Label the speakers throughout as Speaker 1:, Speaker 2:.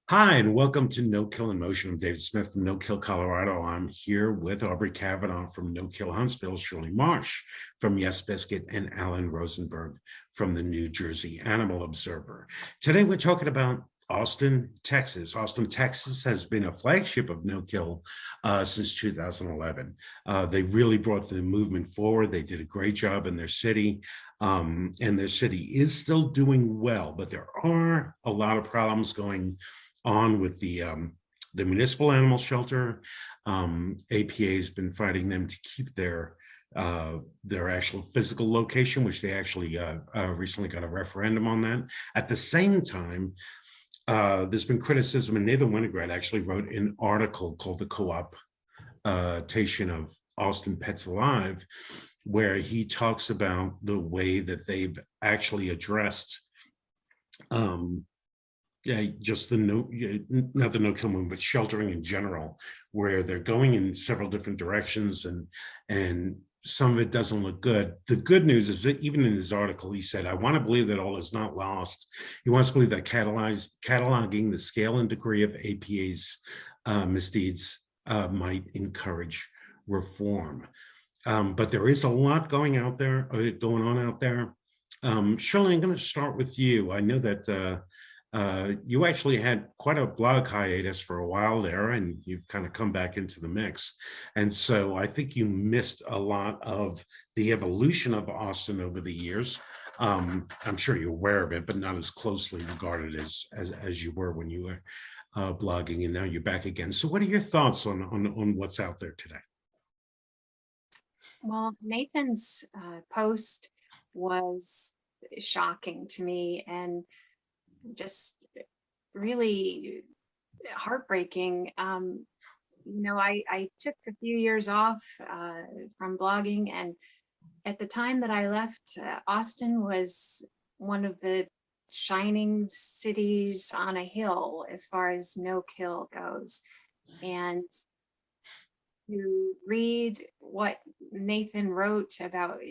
Speaker 1: Hi, and welcome to No Kill in Motion. I'm David Smith from No Kill, Colorado. I'm here with Aubrie Kavanaugh from No Kill Huntsville, Shirley Marsh from Yes Biscuit, and Alan Rosenberg from the New Jersey Animal Observer. Today, we're talking about Austin, Texas. Austin, Texas has been a flagship of No Kill since 2011. They really brought the movement forward. They did a great job in their city. And their city is still doing well, but there are a lot of problems going on with the municipal animal shelter. APA has been fighting them to keep their actual physical location, which they actually recently got a referendum on that. At the same time, there's been criticism, and Nathan Winograd actually wrote an article called "The Co-optation of Austin Pets Alive," where he talks about the way that they've actually addressed just the not the no-kill movement, but sheltering in general, where they're going in several different directions, and some of it doesn't look good. The good news is that even in his article, he said, "I want to believe that all is not lost." He wants to believe that cataloging the scale and degree of APA's misdeeds might encourage reform. But there is a lot going on out there. Shirley, I'm going to start with you. I know that you actually had quite a blog hiatus for a while there, and you've kind of come back into the mix. And so I think you missed a lot of the evolution of Austin over the years. I'm sure you're aware of it, but not as closely regarded as you were when you were blogging, and now you're back again. So what are your thoughts on what's out there today?
Speaker 2: Well, Nathan's post was shocking to me and just really heartbreaking. I took a few years off from blogging, and at the time that I left, Austin was one of the shining cities on a hill as far as no kill goes. And to read what Nathan wrote about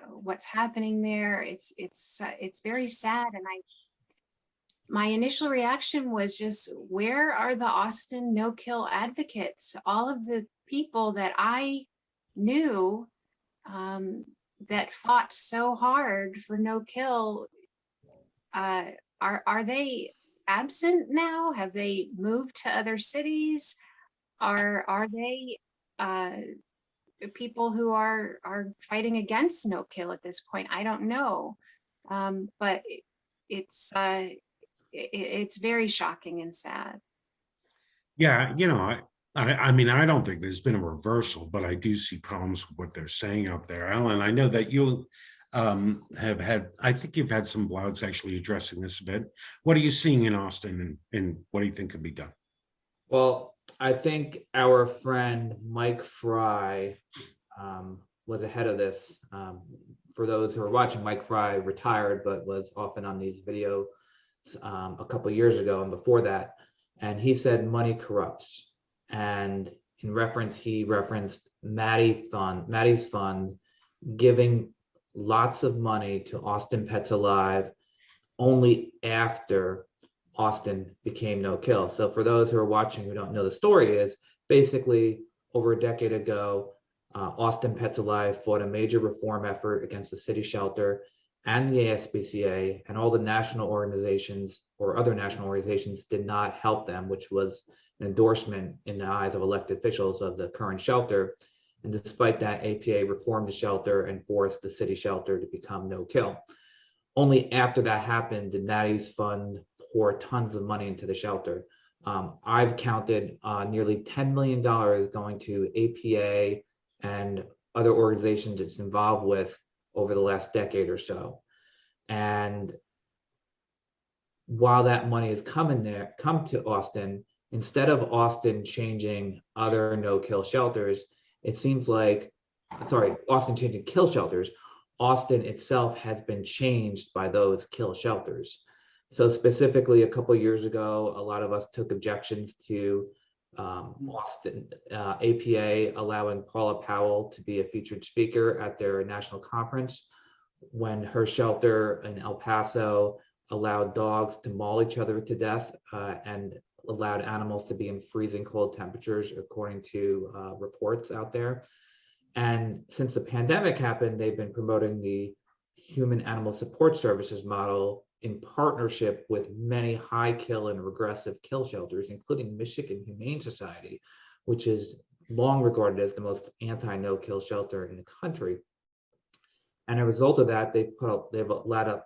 Speaker 2: what's happening there, it's very sad. And my initial reaction was just, where are the Austin no-kill advocates? All of the people that I knew that fought so hard for no-kill, are they absent now? Have they moved to other cities? Are they people who are fighting against no-kill at this point? I don't know, but it's very shocking and sad.
Speaker 1: Yeah, I mean, I don't think there's been a reversal, but I do see problems with what they're saying out there. Alan, I know that you have had, I think you've had some blogs actually addressing this a bit. What are you seeing in Austin, and what do you think could be done?
Speaker 3: Well, I think our friend Mike Fry was ahead of this. For those who are watching, Mike Fry retired, but was often on these videos a couple years ago and before that. And he said money corrupts. And he referenced Maddie's fund giving lots of money to Austin Pets Alive only after Austin became no kill. So for those who are watching who don't know the story, is basically over a decade ago, Austin Pets Alive fought a major reform effort against the city shelter and the ASPCA, and all the national organizations or other national organizations did not help them, which was an endorsement in the eyes of elected officials of the current shelter. And despite that, APA reformed the shelter and forced the city shelter to become no kill. Only after that happened did Maddie's fund pour tons of money into the shelter. I've counted nearly $10 million going to APA and other organizations it's involved with over the last decade or so. And while that money has come to Austin, instead of Austin changing other no-kill shelters, it seems like, Austin changing kill shelters, Austin itself has been changed by those kill shelters. So specifically, a couple of years ago, a lot of us took objections to Austin APA allowing Paula Powell to be a featured speaker at their national conference when her shelter in El Paso allowed dogs to maul each other to death and allowed animals to be in freezing cold temperatures, according to reports out there. And since the pandemic happened, they've been promoting the human animal support services model in partnership with many high kill and regressive kill shelters, including Michigan Humane Society, which is long regarded as the most anti-no-kill shelter in the country. And as a result of that,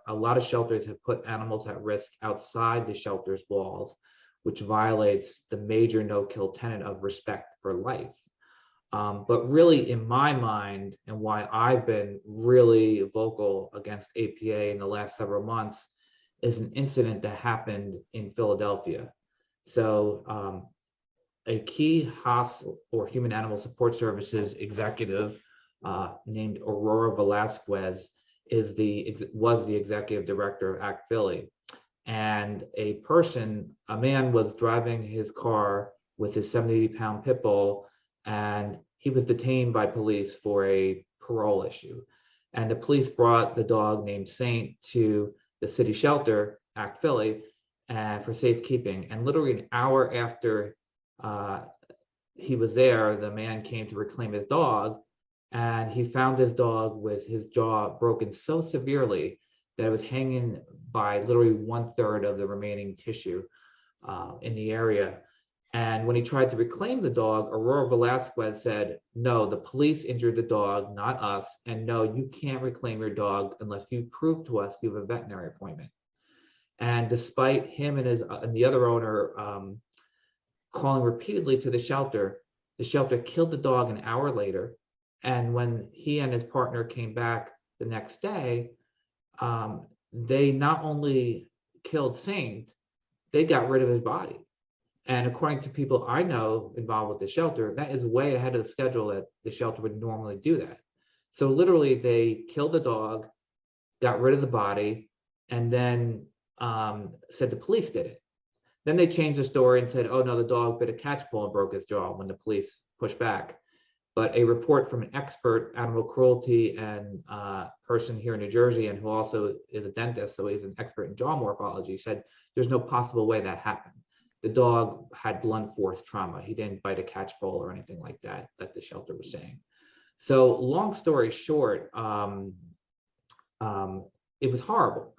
Speaker 3: a lot of shelters have put animals at risk outside the shelter's walls, which violates the major no-kill tenet of respect for life. But really, in my mind, and why I've been really vocal against APA in the last several months, is an incident that happened in Philadelphia. So a key HAS, or Human Animal Support Services executive named Aurora Velasquez was the executive director of ACT Philly. And a man was driving his car with his 70-pound pit bull, and he was detained by police for a parole issue. And the police brought the dog named Saint to the city shelter, ACT Philly, for safekeeping. And literally an hour after he was there, the man came to reclaim his dog, and he found his dog with his jaw broken so severely that it was hanging by literally 1/3 of the remaining tissue in the area. And when he tried to reclaim the dog, Aurora Velasquez said, "No, the police injured the dog, not us. And no, you can't reclaim your dog unless you prove to us you have a veterinary appointment." And despite him and the other owner calling repeatedly to the shelter killed the dog an hour later. And when he and his partner came back the next day, they not only killed Saint, they got rid of his body. And according to people I know involved with the shelter, that is way ahead of the schedule that the shelter would normally do that. So literally they killed the dog, got rid of the body, and then said the police did it. Then they changed the story and said, oh no, the dog bit a catchpole and broke his jaw, when the police pushed back. But a report from an expert animal cruelty and person here in New Jersey, and who also is a dentist, so he's an expert in jaw morphology, said there's no possible way that happened. The dog had blunt force trauma. He didn't bite a catchpole or anything like that, that the shelter was saying. So long story short, it was horrible.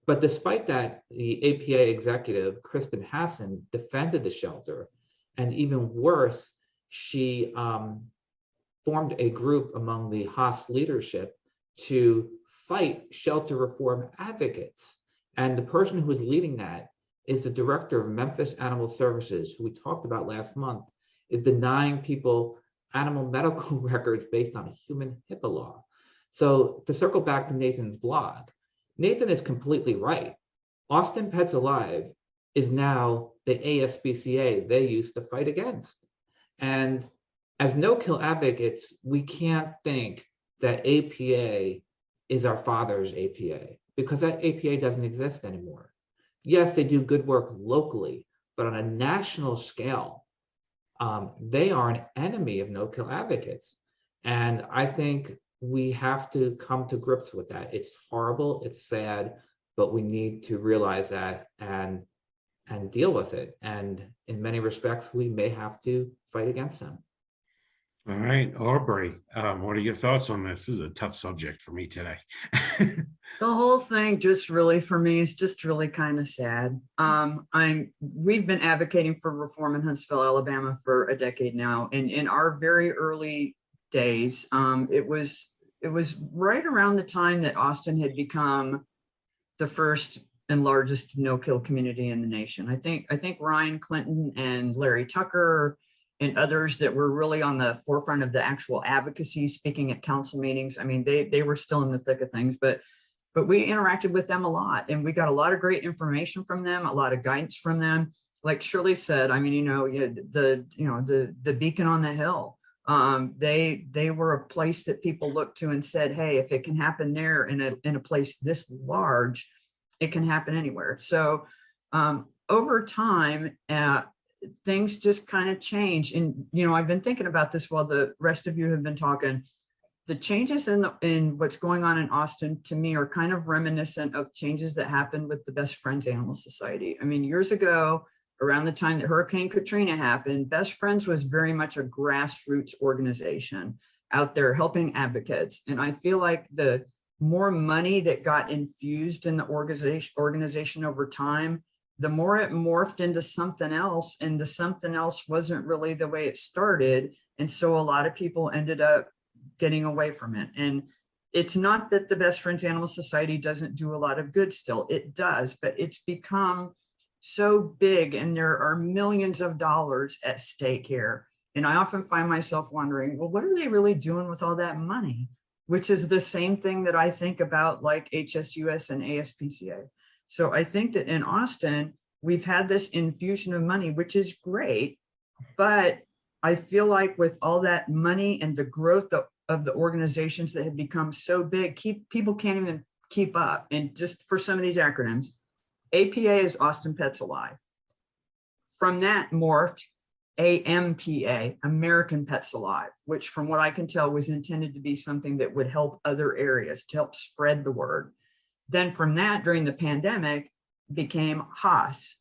Speaker 3: But despite that, the APA executive, Kristen Hassan, defended the shelter. And even worse, she formed a group among the Haas leadership to fight shelter reform advocates. And the person who is leading that is the director of Memphis Animal Services, who we talked about last month, is denying people animal medical records based on human HIPAA law. So to circle back to Nathan's blog, Nathan is completely right. Austin Pets Alive is now the ASPCA they used to fight against. And as no-kill advocates, we can't think that APA is our father's APA, because that APA doesn't exist anymore. Yes, they do good work locally, but on a national scale, they are an enemy of no-kill advocates. And I think we have to come to grips with that. It's horrible, it's sad, but we need to realize that and deal with it. And in many respects, we may have to fight against them.
Speaker 1: All right, Aubrie, what are your thoughts on this? This is a tough subject for me today.
Speaker 4: The whole thing just really, for me, is just really kind of sad. We've been advocating for reform in Huntsville, Alabama for a decade now. And in our very early days, it was right around the time that Austin had become the first and largest no-kill community in the nation. I think Ryan Clinton and Larry Tucker and others that were really on the forefront of the actual advocacy, speaking at council meetings. I mean, they were still in the thick of things, but we interacted with them a lot, and we got a lot of great information from them, a lot of guidance from them. Like Shirley said, I mean, the beacon on the hill. They were a place that people looked to and said, hey, if it can happen there in a place this large, it can happen anywhere. So over time, things just kind of change. And, I've been thinking about this while the rest of you have been talking. The changes in what's going on in Austin, to me, are kind of reminiscent of changes that happened with the Best Friends Animal Society. I mean, years ago, around the time that Hurricane Katrina happened, Best Friends was very much a grassroots organization out there helping advocates. And I feel like the more money that got infused in the organization over time, the more it morphed into something else, and the something else wasn't really the way it started. And so a lot of people ended up getting away from it. And it's not that the Best Friends Animal Society doesn't do a lot of good still, it does, but it's become so big and there are millions of dollars at stake here. And I often find myself wondering, well, what are they really doing with all that money? Which is the same thing that I think about like HSUS and ASPCA. So I think that in Austin, we've had this infusion of money, which is great, but I feel like with all that money and the growth of the organizations that have become so big, people can't even keep up. And just for some of these acronyms, APA is Austin Pets Alive. From that morphed AMPA, American Pets Alive, which from what I can tell was intended to be something that would help other areas, to help spread the word. Then from that, during the pandemic, became HAS,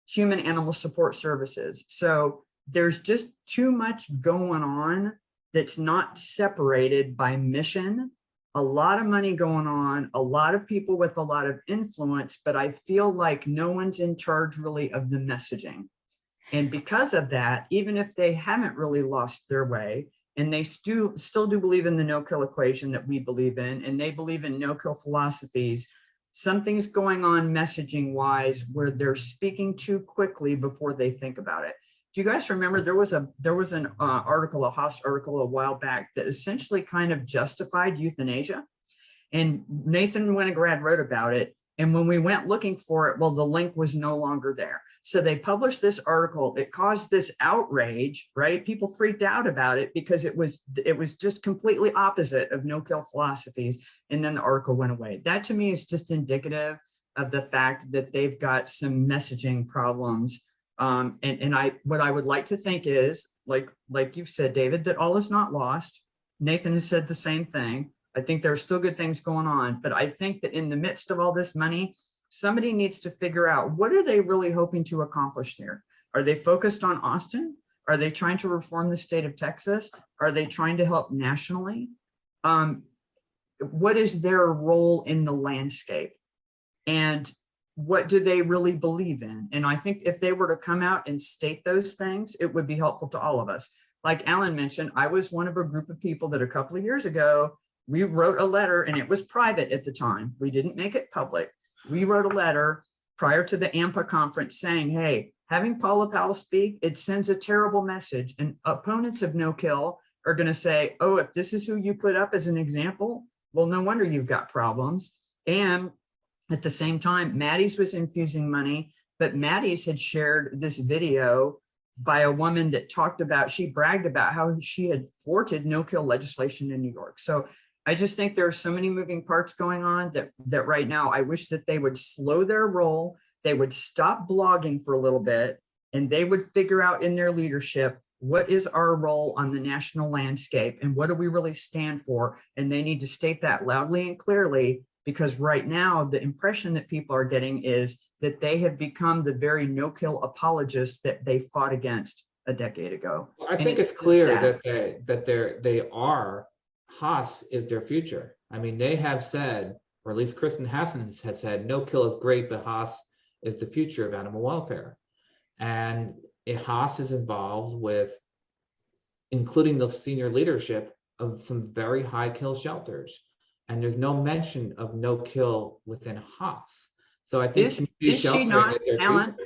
Speaker 4: Human Animal Support Services. So there's just too much going on that's not separated by mission. A lot of money going on, a lot of people with a lot of influence, but I feel like no one's in charge really of the messaging. And because of that, even if they haven't really lost their way, and they still do believe in the no-kill equation that we believe in, and they believe in no-kill philosophies, something's going on messaging-wise where they're speaking too quickly before they think about it. Do you guys remember there was an article, a Haas article a while back that essentially kind of justified euthanasia? And Nathan Winograd wrote about it. And when we went looking for it, well, the link was no longer there. So they published this article. It caused this outrage, right? People freaked out about it because it was just completely opposite of no-kill philosophies. And then the article went away. That to me is just indicative of the fact that they've got some messaging problems. What I would like to think is, like you've said, David, that all is not lost. Nathan has said the same thing. I think there are still good things going on, but I think that in the midst of all this money, somebody needs to figure out, what are they really hoping to accomplish here? Are they focused on Austin? Are they trying to reform the state of Texas? Are they trying to help nationally? What is their role in the landscape? And what do they really believe in? And I think if they were to come out and state those things, it would be helpful to all of us. Like Alan mentioned, I was one of a group of people that a couple of years ago, we wrote a letter, and it was private at the time. We didn't make it public. We wrote a letter prior to the AMPA conference saying, hey, having Paula Powell speak, it sends a terrible message. And opponents of no-kill are going to say, oh, if this is who you put up as an example, well, no wonder you've got problems. And at the same time, Maddie's was infusing money, but Maddie's had shared this video by a woman that talked about, she bragged about how she had thwarted no-kill legislation in New York. So I just think there are so many moving parts going on that right now, I wish that they would slow their roll, they would stop blogging for a little bit, and they would figure out in their leadership, what is our role on the national landscape and what do we really stand for? And they need to state that loudly and clearly, because right now the impression that people are getting is that they have become the very no-kill apologists that they fought against a decade ago.
Speaker 3: I think it's clear that they are. Haas is their future. I mean, they have said, or at least Kristen Hassan has said, no kill is great, but Haas is the future of animal welfare. And Haas is involved with including the senior leadership of some very high kill shelters. And there's no mention of no kill within Haas. So I think
Speaker 4: is she not, Alan?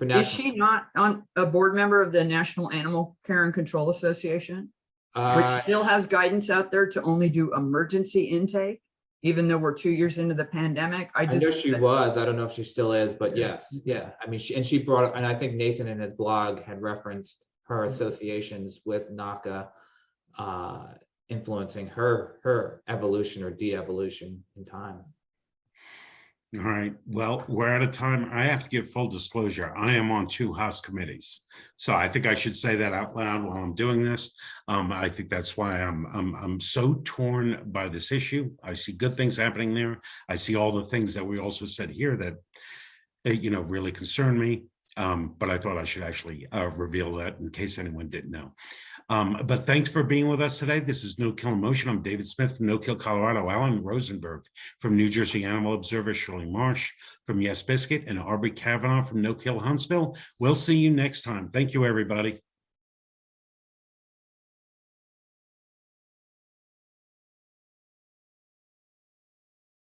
Speaker 4: Is she not on a board member of the National Animal Care and Control Association? Which still has guidance out there to only do emergency intake, even though we're 2 years into the pandemic. I
Speaker 3: know she was. I don't know if she still is, but yes, yeah. I mean, she brought up, and I think Nathan in his blog had referenced her associations with NACA influencing her evolution or de-evolution in time.
Speaker 1: All right. Well, we're out of time. I have to give full disclosure. I am on 2 House committees, so I think I should say that out loud while I'm doing this. I think that's why I'm so torn by this issue. I see good things happening there. I see all the things that we also said here that really concern me. But I thought I should actually reveal that in case anyone didn't know. But thanks for being with us today. This is No Kill Emotion. I'm Davyd Smith from No Kill Colorado, Alan Rosenberg from New Jersey Animal Observer, Shirley Marsh from Yes Biscuit, and Aubrie Kavanaugh from No Kill Huntsville. We'll see you next time. Thank you, everybody.